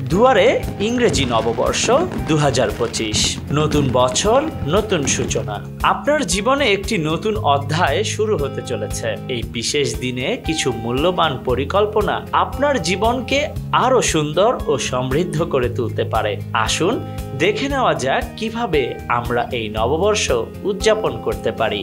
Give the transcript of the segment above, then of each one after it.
দুয়ারে ইংরেজি নববর্ষ ২০২৫। নতুন বছর, নতুন সূচনা। আপনার জীবনে একটি নতুন অধ্যায় শুরু হতে চলেছে। এই বিশেষ দিনে কিছু মূল্যবান পরিকল্পনা আপনার জীবনকে আরো সুন্দর ও সমৃদ্ধ করে তুলতে পারে। আসুন দেখে নেওয়া যাক কিভাবে আমরা এই নববর্ষ উদযাপন করতে পারি।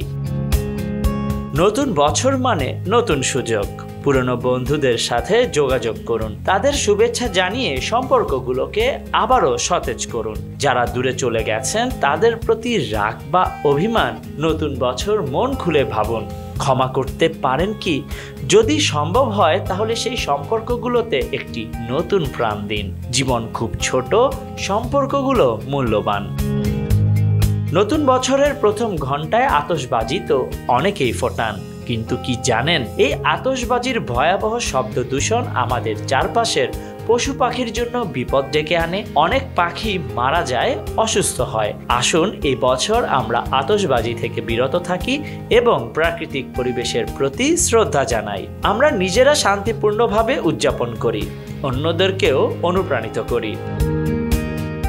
নতুন বছর মানে নতুন সুযোগ। পুরনো বন্ধুদের সাথে যোগাযোগ করুন, তাদের শুভেচ্ছা জানিয়ে সম্পর্কগুলোকে আবারও সতেজ করুন। যারা দূরে চলে গেছেন তাদের প্রতি রাগ বা অভিমান নতুন বছর মন খুলে ভাবুন। ক্ষমা করতে পারেন কি? যদি সম্ভব হয় তাহলে সেই সম্পর্কগুলোতে একটি নতুন প্রাণ দিন। জীবন খুব ছোট, সম্পর্কগুলো মূল্যবান। নতুন বছরের প্রথম ঘন্টায় আতশবাজি তো অনেকেই ফোটান, কিন্তু কি জানেন এই আতশবাজির ভয়াবহ শব্দ দূষণ আমাদের চারপাশের পশু পাখির জন্য বিপদ ডেকে আনে। অনেক পাখি মারা যায়, অসুস্থ হয়। আসুন এই বছর আমরা আতশবাজি থেকে বিরত থাকি এবং প্রাকৃতিক পরিবেশের প্রতি শ্রদ্ধা জানাই। আমরা নিজেরা শান্তিপূর্ণভাবে উদযাপন করি, অন্যদেরকেও অনুপ্রাণিত করি।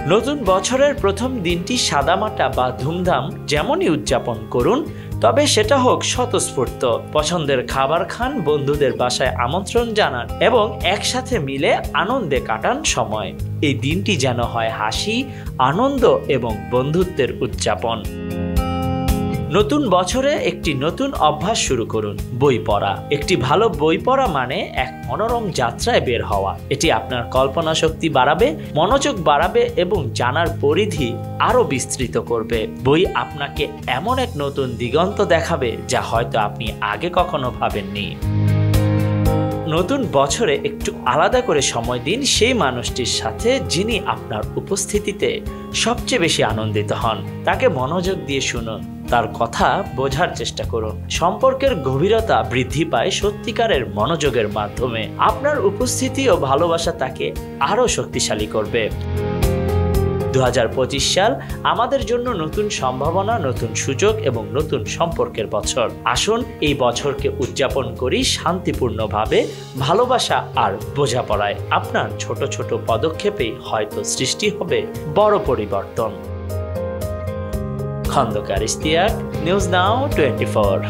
নতুন বছরের প্রথম দিনটি সাদামাটা বা ধুমধাম যেমনই উদযাপন করুন, তবে সেটা হোক স্বতঃস্ফূর্ত। পছন্দের খাবার খান, বন্ধুদের বাসায় আমন্ত্রণ জানান এবং একসাথে মিলে আনন্দে কাটান সময়। এই দিনটি যেন হয় হাসি, আনন্দ এবং বন্ধুত্বের উদযাপন। নতুন বছরে একটি নতুন অভ্যাস শুরু করুন, বই পড়া। একটি ভালো বই পড়া মানে এক মনোরম যাত্রায় বের হওয়া। এটি আপনার কল্পনা শক্তি বাড়াবে, মনোযোগ বাড়াবে এবং জানার পরিধি আরো বিস্তৃত করবে। বই আপনাকে এমন এক নতুন দিগন্ত দেখাবে যা হয়তো আপনি আগে কখনো ভাবেননি। নতুন বছরে একটু আলাদা করে সময় দিন সেই মানুষটির সাথে যিনি আপনার উপস্থিতিতে সবচেয়ে বেশি আনন্দিত হন। তাকে মনোযোগ দিয়ে শুনুন, তার কথা বোঝার চেষ্টা করুন। সম্পর্কের গভীরতা বৃদ্ধি পায় সত্যিকারের মনোযোগের মাধ্যমে। আপনার উপস্থিতি ও ভালোবাসা তাকে আরো শক্তিশালী করবে। ২০২৫ সাল আমাদের জন্য নতুন সম্ভাবনা, নতুন সুযোগ এবং নতুন সম্পর্কের বছর। আসুন এই বছরকে উদযাপন করি শান্তিপূর্ণভাবে, ভালোবাসা আর বোঝাপড়ায়। আপনার ছোট ছোট পদক্ষেপেই হয়তো সৃষ্টি হবে বড় পরিবর্তন। Khandakar Ishtiaq, News Now 24।